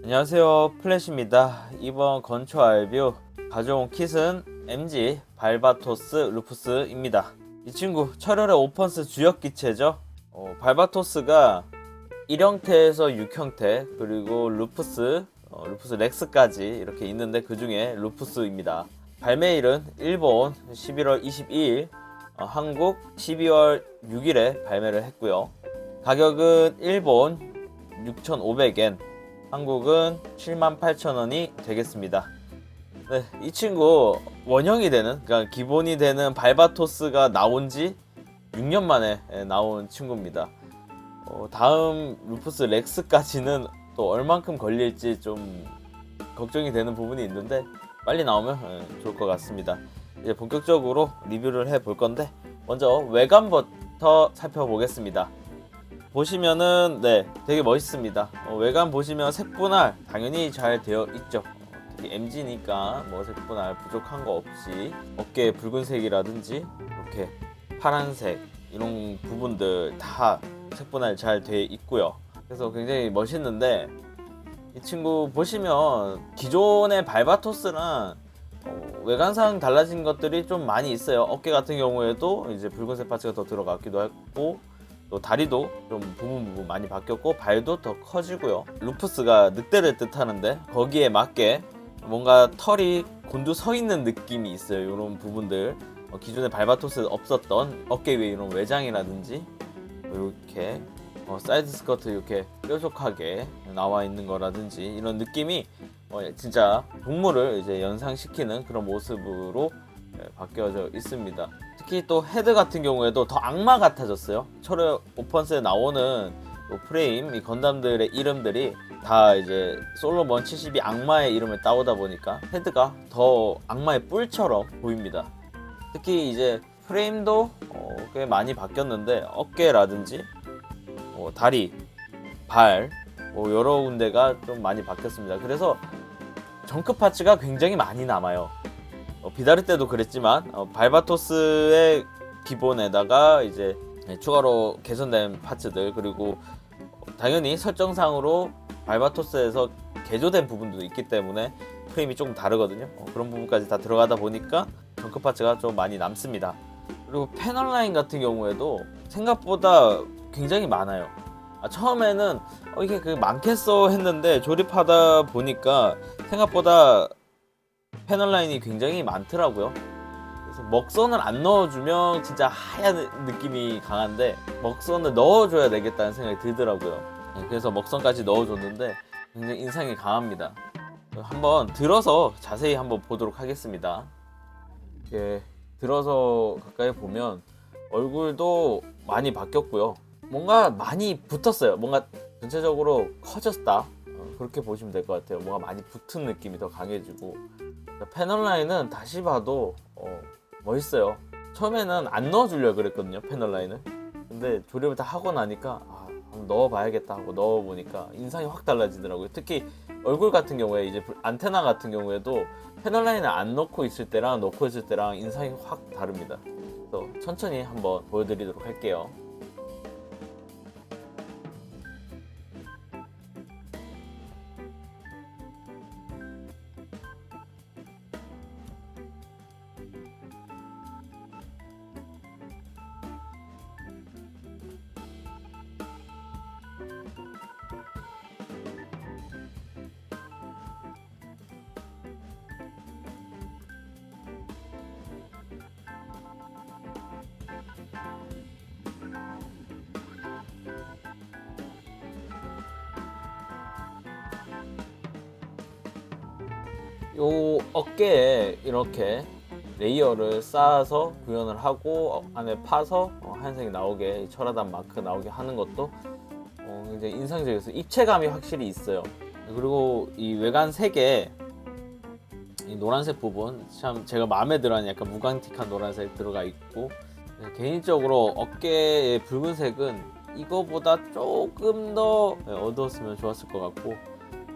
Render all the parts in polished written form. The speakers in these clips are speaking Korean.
안녕하세요, 플래시입니다. 이번 건초 알뷰 가져온 킷은 MG 발바토스 루푸스입니다. 이 친구 철혈의 오펀스 주역 기체죠. 발바토스가 1형태에서 6형태 그리고 루푸스 렉스까지 이렇게 있는데 그 중에 루푸스입니다. 발매일은 일본 11월 22일, 한국 12월 6일에 발매를 했고요. 가격은 일본 6,500엔, 한국은 78,000원이 되겠습니다. 네, 이 친구 원형이 되는, 그러니까 기본이 되는 발바토스가 나온 지 6년 만에 나온 친구입니다. 다음 루푸스 렉스까지는 또 얼만큼 걸릴지 좀 걱정이 되는 부분이 있는데 빨리 나오면 좋을 것 같습니다. 이제 본격적으로 리뷰를 해볼 건데 먼저 외관부터 살펴보겠습니다. 보시면은 되게 멋있습니다. 외관 보시면 색분할 당연히 잘 되어 있죠. 특히 MG니까 뭐 색분할 부족한 거 없이 어깨 붉은색이라든지 이렇게 파란색 이런 부분들 다 색분할 잘 되어 있고요. 그래서 굉장히 멋있는데 이 친구 보시면 기존의 발바토스랑 외관상 달라진 것들이 좀 많이 있어요. 어깨 같은 경우에도 이제 붉은색 파츠가 더 들어갔기도 했고, 또 다리도 좀 부분 많이 바뀌었고, 발도 더 커지고요. 루푸스가 늑대를 뜻하는데 거기에 맞게 뭔가 털이 곤두 서 있는 느낌이 있어요. 이런 부분들 기존의 발바토스에 없었던 어깨 위에 이런 외장이라든지 이렇게 사이드 스커트 이렇게 뾰족하게 나와 있는 거라든지 이런 느낌이 진짜 동물을 이제 연상시키는 그런 모습으로 바뀌어져 있습니다. 특히 또 헤드 같은 경우에도 더 악마 같아졌어요. 철의 오펀스에 나오는 프레임 이 건담들의 이름들이 다 이제 솔로몬 70이 악마의 이름을 따오다 보니까 헤드가 더 악마의 뿔처럼 보입니다. 특히 이제 프레임도 꽤 많이 바뀌었는데 어깨라든지 다리, 발 여러 군데가 좀 많이 바뀌었습니다. 그래서 정크 파츠가 굉장히 많이 남아요. 비다르 때도 그랬지만 발바토스의 기본에다가 이제 추가로 개선된 파츠들, 그리고 당연히 설정상으로 발바토스에서 개조된 부분도 있기 때문에 프레임이 조금 다르거든요. 그런 부분까지 다 들어가다 보니까 정크 파츠가 좀 많이 남습니다. 그리고 패널 라인 같은 경우에도 생각보다 굉장히 많아요. 처음에는 이게 많겠어 했는데 조립하다 보니까 생각보다 패널 라인이 굉장히 많더라고요. 그래서 먹선을 안 넣어주면 진짜 하얀 느낌이 강한데 먹선을 넣어줘야 되겠다는 생각이 들더라고요. 그래서 먹선까지 넣어줬는데 굉장히 인상이 강합니다. 한번 들어서 자세히 한번 보도록 하겠습니다. 이렇게 들어서 가까이 보면 얼굴도 많이 바뀌었고요. 뭔가 많이 붙었어요. 뭔가 전체적으로 커졌다, 그렇게 보시면 될 것 같아요. 뭔가 많이 붙은 느낌이 더 강해지고, 패널 라인은 다시 봐도 멋있어요. 처음에는 안 넣어주려고 그랬거든요, 패널 라인을. 근데 조립을 다 하고 나니까 한번 넣어봐야겠다 하고 넣어보니까 인상이 확 달라지더라고요. 특히 얼굴 같은 경우에 이제 안테나 같은 경우에도 패널 라인을 안 넣고 있을 때랑 넣고 있을 때랑 인상이 확 다릅니다. 그래서 천천히 한번 보여드리도록 할게요. 요 어깨에 이렇게 레이어를 쌓아서 구현을 하고 안에 파서 하얀색이 나오게, 철화단 마크 나오게 하는 것도 굉장히 인상적이었어요. 입체감이 확실히 있어요. 그리고 이 외관 색에 이 노란색 부분 참 제가 마음에 들어하는 약간 무광틱한 노란색 들어가 있고, 개인적으로 어깨의 붉은색은 이거보다 조금 더 어두웠으면 좋았을 것 같고,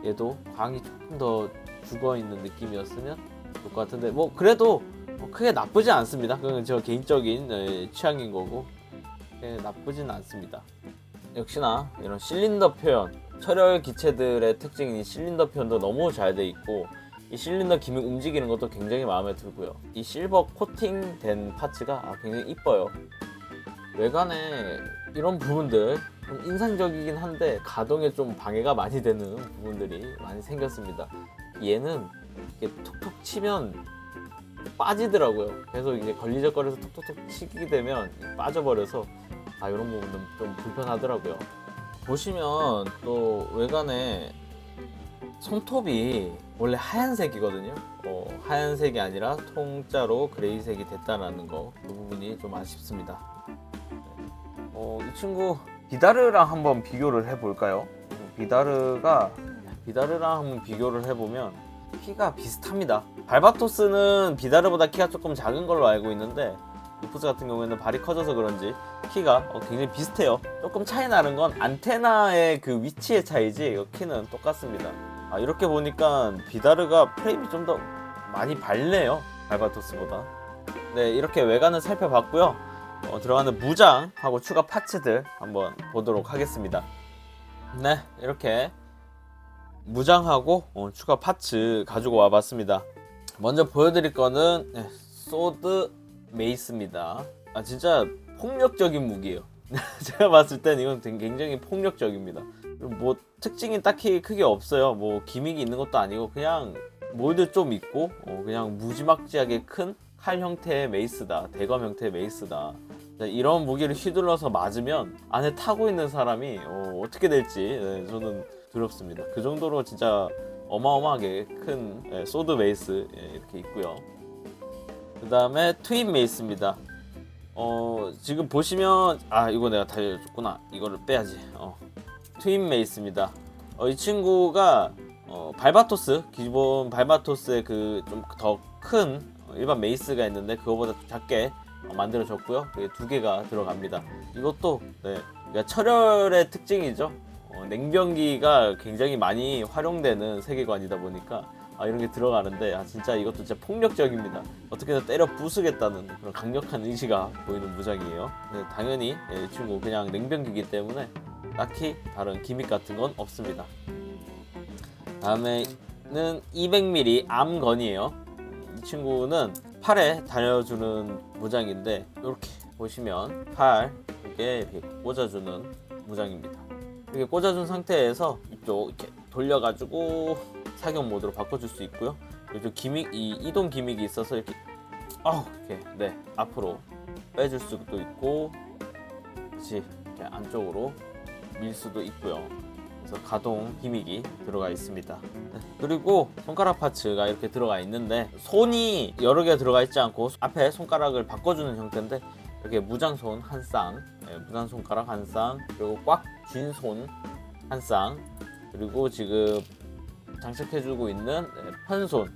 얘도 광이 조금 더 죽어있는 느낌이었으면 좋을 것 같은데 뭐 그래도 크게 나쁘지 않습니다. 그건 저 개인적인 취향인 거고 나쁘진 않습니다. 역시나 이런 실린더 표현, 철혈 기체들의 특징인 이 실린더 편도 너무 잘 돼 있고 이 실린더 기믹 움직이는 것도 굉장히 마음에 들고요. 이 실버 코팅된 파츠가 굉장히 이뻐요. 외관에 이런 부분들 좀 인상적이긴 한데 가동에 좀 방해가 많이 되는 부분들이 많이 생겼습니다. 얘는 이렇게 톡톡 치면 빠지더라고요. 계속 이제 걸리적거려서 톡톡톡 치게 되면 빠져버려서 이런 부분은 좀 불편하더라고요. 보시면 또 외관에 손톱이 원래 하얀색이거든요. 하얀색이 아니라 통짜로 그레이색이 됐다라는 거, 그 부분이 좀 아쉽습니다. 이 친구 비다르랑 한번 비교를 해볼까요? 비다르랑 한번 비교를 해보면 키가 비슷합니다. 발바토스는 비다르보다 키가 조금 작은 걸로 알고 있는데 루푸스 같은 경우에는 발이 커져서 그런지 키가 굉장히 비슷해요. 조금 차이 나는 건 안테나의 그 위치의 차이지 키는 똑같습니다. 이렇게 보니까 비다르가 프레임이 좀 더 많이 밝네요, 발바토스보다. 네, 이렇게 외관을 살펴봤고요. 들어가는 무장하고 추가 파츠들 한번 보도록 하겠습니다. 네, 이렇게 무장하고 추가 파츠 가지고 와봤습니다. 먼저 보여드릴 거는 소드 메이스입니다. 진짜 폭력적인 무기예요. 제가 봤을 땐 이건 굉장히 폭력적입니다. 뭐 특징이 딱히 크게 없어요. 뭐 기믹이 있는 것도 아니고 그냥 몰드 좀 있고 그냥 무지막지하게 큰 칼 형태의 메이스다, 대검 형태의 메이스다. 이런 무기를 휘둘러서 맞으면 안에 타고 있는 사람이 어떻게 될지 저는 두렵습니다. 그 정도로 진짜 어마어마하게 큰 소드 메이스 이렇게 있고요. 그 다음에 트윈 메이스입니다. 지금 보시면 이거 내가 달려줬구나. 이거를 빼야지. 트윈 메이스입니다. 이 친구가 발바토스, 기본 발바토스의 그 좀 더 큰 일반 메이스가 있는데 그거보다 좀 작게 만들어졌고요. 두 개가 들어갑니다. 이것도 그러니까 철혈의 특징이죠. 냉병기가 굉장히 많이 활용되는 세계관이다 보니까 이런 게 들어가는데 진짜 이것도 진짜 폭력적입니다. 어떻게든 때려 부수겠다는 그런 강력한 의지가 보이는 무장이에요. 당연히 이 친구 그냥 냉병기이기 때문에 딱히 다른 기믹 같은 건 없습니다. 다음에는 200mm 암건이에요. 이 친구는 팔에 달려주는 무장인데 이렇게 보시면 팔 이렇게 꽂아주는 무장입니다. 이렇게 꽂아준 상태에서 이쪽 이렇게 돌려가지고 사격 모드로 바꿔줄 수 있고요. 그리고 이동 기믹이 있어서 이렇게 앞으로 빼줄 수도 있고, 같이 이렇게 안쪽으로 밀 수도 있고요. 그래서 가동 기믹이 들어가 있습니다. 그리고 손가락 파츠가 이렇게 들어가 있는데 손이 여러 개 들어가 있지 않고 앞에 손가락을 바꿔주는 형태인데 이렇게 무장손 한 쌍, 무장 손가락 한 쌍, 그리고 꽉 쥔 손 한 쌍, 그리고 지금 장착해주고 있는 편손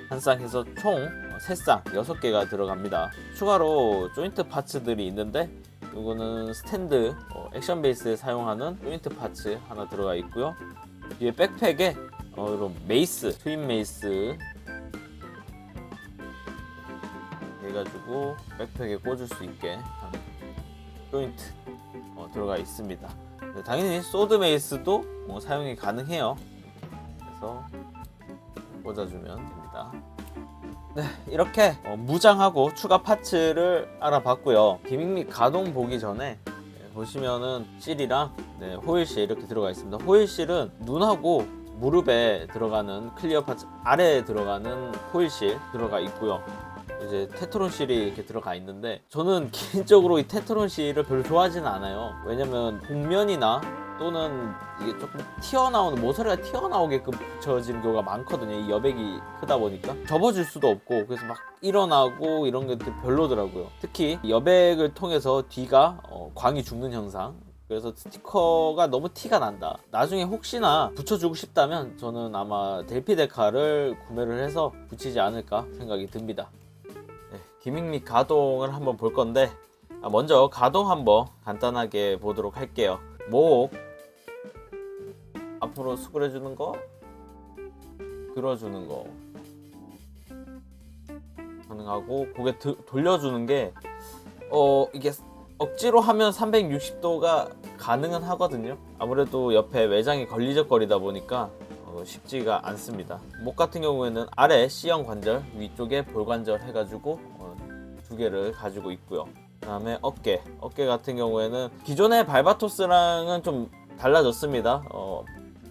한 쌍 해서 총 3쌍, 6개가 들어갑니다. 추가로 조인트 파츠들이 있는데 이거는 스탠드 액션 베이스에 사용하는 조인트 파츠 하나 들어가 있고요. 뒤에 백팩에 이런 메이스, 트윈 메이스 해가지고 백팩에 꽂을 수 있게 하는 조인트 들어가 있습니다. 당연히 소드 메이스도 사용이 가능해요. 그래서 꽂아주면 됩니다. 네, 이렇게 무장하고 추가 파츠를 알아봤고요. 기믹 및 가동 보기 전에 보시면은 실이랑 호일실 이렇게 들어가 있습니다. 호일실은 눈하고 무릎에 들어가는 클리어 파츠 아래에 들어가는 호일실 들어가 있고요. 이제 테트론 실이 이렇게 들어가 있는데 저는 개인적으로 이 테트론 실을 별로 좋아하지는 않아요. 왜냐면 복면이나 또는 이게 조금 튀어나오는 모서리가 튀어나오게끔 붙여지는 경우가 많거든요. 이 여백이 크다 보니까 접어질 수도 없고 그래서 막 일어나고 이런 게 별로더라고요. 특히 여백을 통해서 뒤가 광이 죽는 현상, 그래서 스티커가 너무 티가 난다. 나중에 혹시나 붙여주고 싶다면 저는 아마 델피데카를 구매를 해서 붙이지 않을까 생각이 듭니다. 기믹 및 가동을 한번 볼 건데 먼저 가동 한번 간단하게 보도록 할게요. 목 앞으로 수그려주는 거, 들어주는 거 가능하고, 고개 돌려주는 게 이게 억지로 하면 360도가 가능은 하거든요. 아무래도 옆에 외장이 걸리적거리다 보니까 쉽지가 않습니다. 목 같은 경우에는 아래 C형 관절, 위쪽에 볼 관절 해가지고 두 개를 가지고 있고요. 그 다음에 어깨 같은 경우에는 기존의 발바토스랑은 좀 달라졌습니다.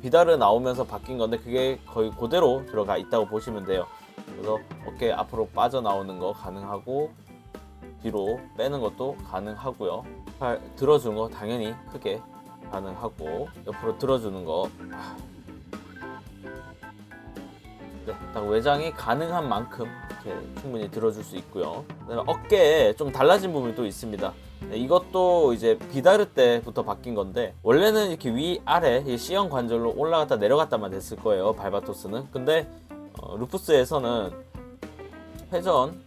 비다르 나오면서 바뀐 건데 그게 거의 그대로 들어가 있다고 보시면 돼요. 그래서 어깨 앞으로 빠져나오는 거 가능하고 뒤로 빼는 것도 가능하고요. 팔 들어주는 거 당연히 크게 가능하고 옆으로 들어주는 거 네, 딱 외장이 가능한 만큼 이렇게 충분히 들어줄 수 있고요. 그다음에 어깨에 좀 달라진 부분이 또 있습니다. 네, 이것도 이제 비다르 때부터 바뀐 건데 원래는 이렇게 위아래 C형 관절로 올라갔다 내려갔다만 됐을 거예요, 발바토스는. 근데 루푸스에서는 회전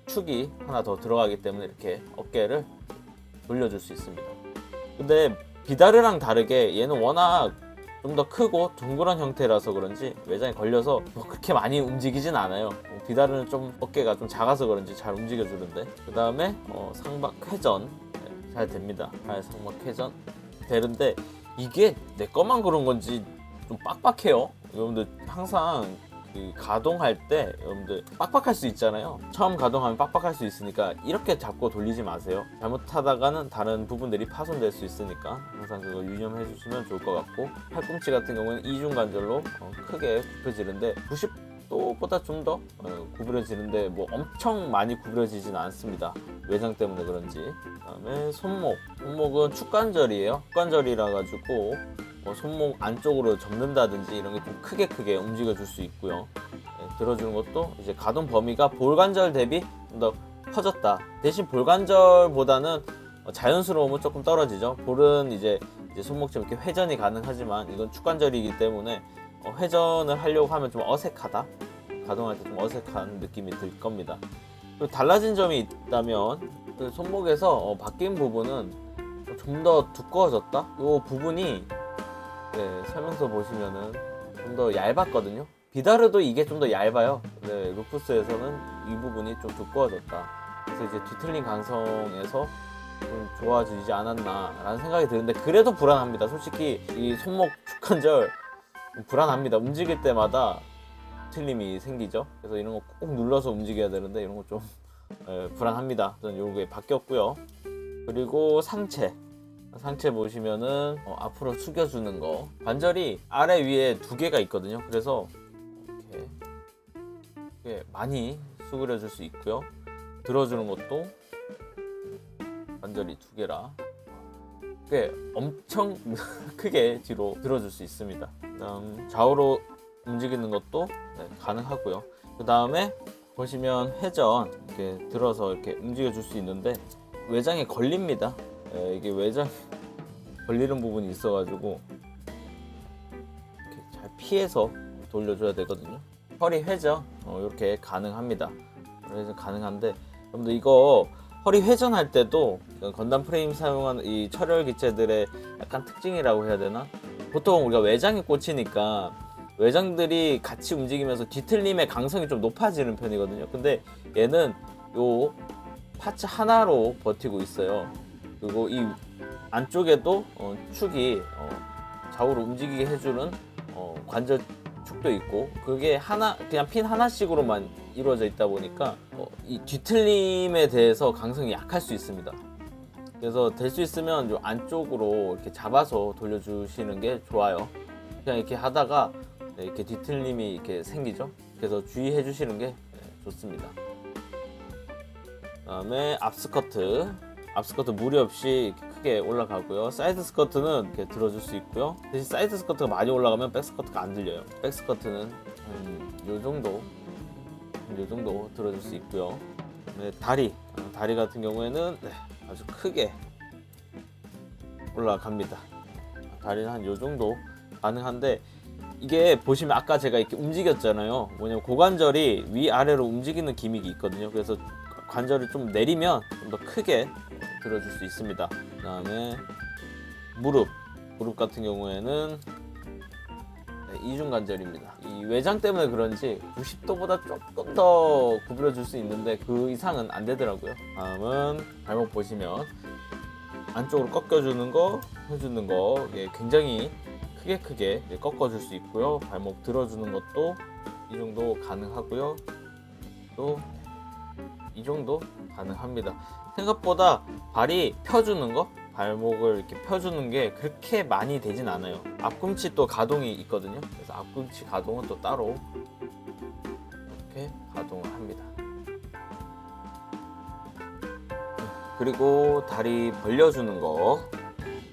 축이 하나 더 들어가기 때문에 이렇게 어깨를 돌려줄 수 있습니다. 근데 비다르랑 다르게 얘는 워낙 좀 더 크고 둥그런 형태라서 그런지 외장이 걸려서 뭐 그렇게 많이 움직이진 않아요. 비다르는 좀 어깨가 좀 작아서 그런지 잘 움직여주는데 그 다음에 상박 회전 잘 됩니다. 발 상박 회전 되는데 이게 내 것만 그런 건지 좀 빡빡해요. 여러분들 항상 가동할 때 여러분들 빡빡할 수 있잖아요. 처음 가동하면 빡빡할 수 있으니까 이렇게 잡고 돌리지 마세요. 잘못하다가는 다른 부분들이 파손될 수 있으니까 항상 그거 유념해 주시면 좋을 것 같고, 팔꿈치 같은 경우는 이중관절로 크게 굽혀지는데 90도보다 좀 더 구부려지는데 뭐 엄청 많이 구부려지진 않습니다. 외장 때문에 그런지. 그 다음에 손목은 축관절이에요. 축관절이라 가지고 손목 안쪽으로 접는다든지 이런 게 좀 크게 움직여 줄 수 있고요. 들어주는 것도 이제 가동 범위가 볼관절 대비 좀 더 커졌다. 대신 볼관절보다는 자연스러움은 조금 떨어지죠. 볼은 이제 손목처럼 이렇게 회전이 가능하지만 이건 축관절이기 때문에 회전을 하려고 하면 좀 어색하다. 가동할 때 좀 어색한 느낌이 들 겁니다. 그리고 달라진 점이 있다면 그 손목에서 바뀐 부분은 좀 더 두꺼워졌다. 이 부분이 설명서 보시면은 좀 더 얇았거든요. 비다르도 이게 좀 더 얇아요. 루푸스에서는 이 부분이 좀 두꺼워졌다. 그래서 이제 뒤틀린 강성에서 좀 좋아지지 않았나 라는 생각이 드는데 그래도 불안합니다. 솔직히 이 손목 축관절 불안합니다. 움직일 때마다 틀림이 생기죠. 그래서 이런 거 꼭 눌러서 움직여야 되는데 이런 거 좀 불안합니다. 저는 요게 바뀌었고요. 그리고 상체 보시면은 앞으로 숙여주는 거, 관절이 아래 위에 두 개가 있거든요. 그래서 이렇게 많이 수그려 줄 수 있고요. 들어주는 것도 관절이 두 개라 꽤 엄청 크게 뒤로 들어줄 수 있습니다. 그다음 좌우로 움직이는 것도 가능하고요. 그 다음에 보시면 회전 이렇게 들어서 이렇게 움직여 줄 수 있는데 외장에 걸립니다. 이게 외장 걸리는 부분이 있어가지고 이렇게 잘 피해서 돌려줘야 되거든요. 허리 회전 이렇게 가능합니다. 회전 가능한데 여러분들 이거 허리 회전할 때도 건담 프레임 사용하는 이 철혈 기체들의 약간 특징이라고 해야 되나? 보통 우리가 외장이 꽂히니까 외장들이 같이 움직이면서 뒤틀림의 강성이 좀 높아지는 편이거든요. 근데 얘는 요 파츠 하나로 버티고 있어요. 그리고 이 안쪽에도 축이 좌우로 움직이게 해주는 관절 축도 있고 그게 하나 그냥 핀 하나씩으로만 이루어져 있다 보니까 이 뒤틀림에 대해서 강성이 약할 수 있습니다. 그래서 될 수 있으면 요 안쪽으로 이렇게 잡아서 돌려주시는 게 좋아요. 그냥 이렇게 하다가 이렇게 뒤틀림이 이렇게 생기죠. 그래서 주의해 주시는 게 좋습니다. 그다음에 앞스커트 무리 없이 크게 올라가고요. 사이드 스커트는 이렇게 들어줄 수 있고요. 대신 사이드 스커트가 많이 올라가면 백 스커트가 안 들려요. 백 스커트는 요 정도 들어줄 수 있고요. 다리 같은 경우에는 아주 크게 올라갑니다. 다리는 한 요 정도 가능한데 이게 보시면 아까 제가 이렇게 움직였잖아요. 뭐냐면 고관절이 위아래로 움직이는 기믹이 있거든요. 그래서 관절을 좀 내리면 좀 더 크게 들어줄 수 있습니다. 그 다음에 무릎 같은 경우에는 이중관절입니다. 이 외장 때문에 그런지 90도보다 조금 더 구부려 줄 수 있는데 그 이상은 안 되더라고요. 다음은 발목 보시면 안쪽으로 꺾여주는 거, 펴주는 거 굉장히 크게 꺾어줄 수 있고요. 발목 들어주는 것도 이 정도 가능하고요. 또 이 정도 가능합니다. 생각보다 발이 펴주는 거, 발목을 이렇게 펴주는 게 그렇게 많이 되진 않아요. 앞꿈치 또 가동이 있거든요. 그래서 앞꿈치 가동은 또 따로 이렇게 가동을 합니다. 그리고 다리 벌려주는 거,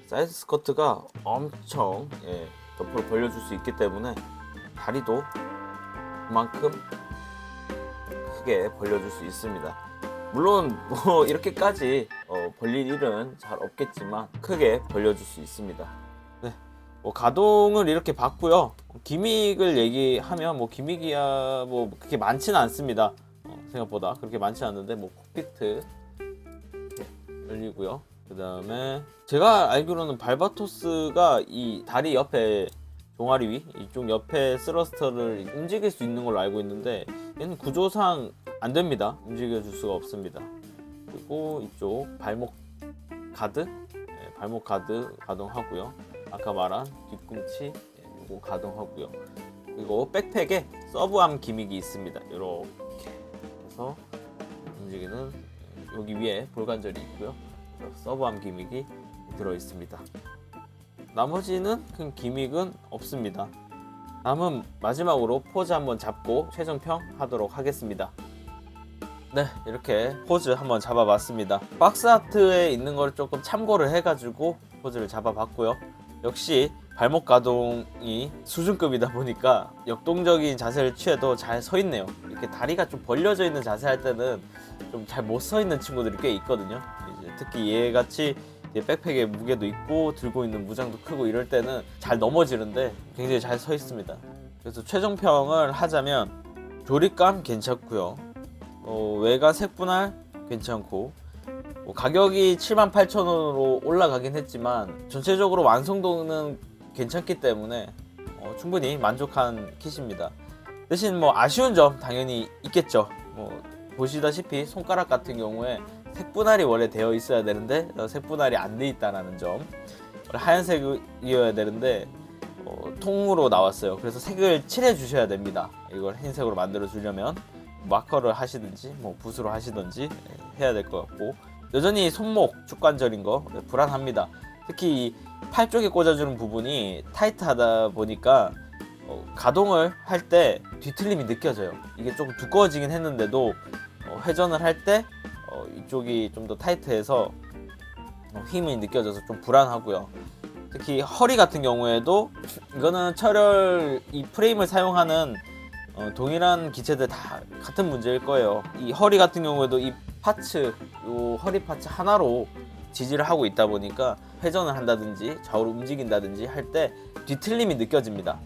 사이드 스쿼트가 엄청 옆으로 벌려줄 수 있기 때문에 다리도 그만큼 크게 벌려줄 수 있습니다. 물론 뭐 이렇게까지 벌릴 일은 잘 없겠지만 크게 벌려줄 수 있습니다. 네, 뭐 가동을 이렇게 봤고요. 기믹을 얘기하면 뭐 기믹이야 뭐 그렇게 많지는 않습니다. 생각보다 그렇게 많지 않는데 뭐 콕피트 열리고요. 그 다음에 제가 알기로는 발바토스가 이 다리 옆에 종아리 위 이쪽 옆에 스러스터를 움직일 수 있는 걸로 알고 있는데 얘는 구조상 안 됩니다. 움직여 줄 수가 없습니다. 그리고 이쪽 발목 가드, 발목 가드 가동하고요. 아까 말한 뒤꿈치 이거 가동하고요. 그리고 백팩에 서브암 기믹이 있습니다. 이렇게 해서 움직이는 여기 위에 볼관절이 있고요. 서브암 기믹이 들어 있습니다. 나머지는 큰 기믹은 없습니다. 다음은 마지막으로 포즈 한번 잡고 최종평 하도록 하겠습니다. 네, 이렇게 포즈 한번 잡아봤습니다. 박스 아트에 있는 걸 조금 참고를 해가지고 포즈를 잡아봤고요. 역시 발목 가동이 수준급이다 보니까 역동적인 자세를 취해도 잘 서 있네요. 이렇게 다리가 좀 벌려져 있는 자세 할 때는 좀 잘 못 서 있는 친구들이 꽤 있거든요. 이제 특히 얘같이 백팩에 무게도 있고 들고 있는 무장도 크고 이럴 때는 잘 넘어지는데 굉장히 잘 서 있습니다. 그래서 최종평을 하자면 조립감 괜찮고요. 외관 색분할 괜찮고 가격이 78,000원으로 올라가긴 했지만 전체적으로 완성도는 괜찮기 때문에 충분히 만족한 kit입니다. 대신 뭐 아쉬운 점 당연히 있겠죠. 보시다시피 손가락 같은 경우에 색분할이 원래 되어 있어야 되는데 색분할이 안 돼 있다는 점. 하얀색이어야 되는데 통으로 나왔어요. 그래서 색을 칠해 주셔야 됩니다. 이걸 흰색으로 만들어 주려면 마커를 하시든지 뭐 붓으로 하시든지 해야 될 것 같고, 여전히 손목 축관절인 거 불안합니다. 특히 이 팔 쪽에 꽂아주는 부분이 타이트하다 보니까 가동을 할 때 뒤틀림이 느껴져요. 이게 조금 두꺼워지긴 했는데도 회전을 할 때 이쪽이 좀 더 타이트해서 힘이 느껴져서 좀 불안하고요. 특히 허리 같은 경우에도 이거는 철혈 이 프레임을 사용하는 동일한 기체들 다 같은 문제일 거예요. 이 허리 같은 경우에도 이 파츠, 요 허리 파츠 하나로 지지를 하고 있다 보니까 회전을 한다든지 좌우로 움직인다든지 할 때 뒤틀림이 느껴집니다.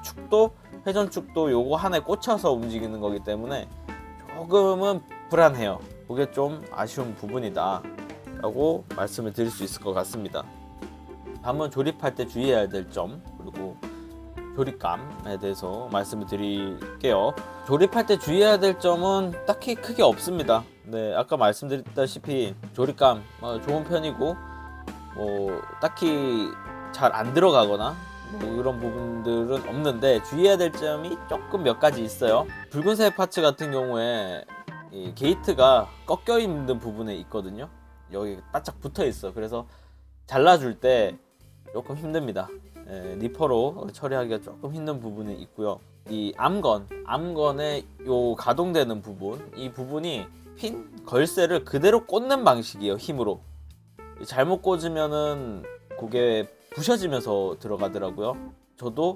축도, 회전 축도 요거 하나에 꽂혀서 움직이는 거기 때문에 조금은 불안해요. 그게 좀 아쉬운 부분이다 라고 말씀을 드릴 수 있을 것 같습니다. 다음은 조립할 때 주의해야 될 점, 그리고 조립감에 대해서 말씀을 드릴게요. 조립할 때 주의해야 될 점은 딱히 크게 없습니다. 네, 아까 말씀드렸다시피 조립감 좋은 편이고 딱히 잘 안 들어가거나 이런 부분들은 없는데 주의해야 될 점이 조금 몇 가지 있어요. 붉은색 파츠 같은 경우에 이 게이트가 꺾여 있는 부분에 있거든요. 여기 바짝 붙어 있어. 그래서 잘라줄 때 조금 힘듭니다. 니퍼로 처리하기가 조금 힘든 부분이 있고요. 이 암건의 요 가동되는 부분, 이 부분이 핀 걸쇠를 그대로 꽂는 방식이에요. 힘으로 잘못 꽂으면은 그게 부셔지면서 들어가더라고요. 저도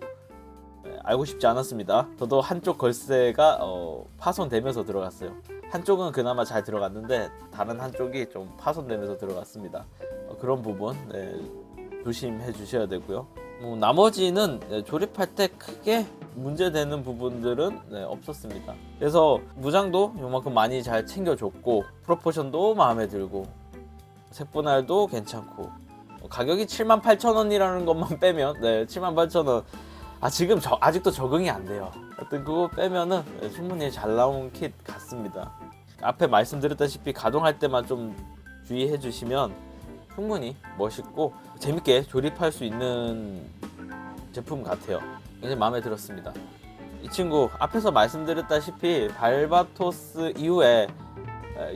알고 싶지 않았습니다. 저도 한쪽 걸쇠가 파손되면서 들어갔어요. 한쪽은 그나마 잘 들어갔는데 다른 한쪽이 좀 파손되면서 들어갔습니다. 그런 부분 조심해 주셔야 되고요. 나머지는 조립할 때 크게 문제되는 부분들은 없었습니다. 그래서 무장도 요만큼 많이 잘 챙겨줬고, 프로포션도 마음에 들고, 색분할도 괜찮고, 가격이 78,000원이라는 것만 빼면 78,000원 지금 아직도 적응이 안 돼요. 하여튼 그거 빼면은 충분히 잘 나온 킷 같습니다. 앞에 말씀드렸다시피 가동할 때만 좀 주의해 주시면 충분히 멋있고 재밌게 조립할 수 있는 제품 같아요. 굉장히 마음에 들었습니다. 이 친구 앞에서 말씀드렸다시피 발바토스 이후에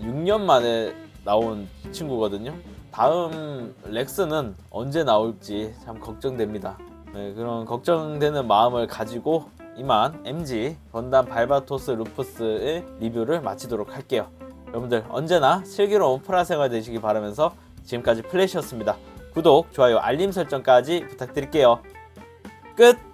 6년 만에 나온 친구거든요. 다음 렉스는 언제 나올지 참 걱정됩니다. 네, 그런 걱정되는 마음을 가지고 이만 MG 건담 발바토스 루푸스의 리뷰를 마치도록 할게요. 여러분들 언제나 슬기로운 프라 생활 되시기 바라면서 지금까지 플래시였습니다. 구독, 좋아요, 알림 설정까지 부탁드릴게요. 끝!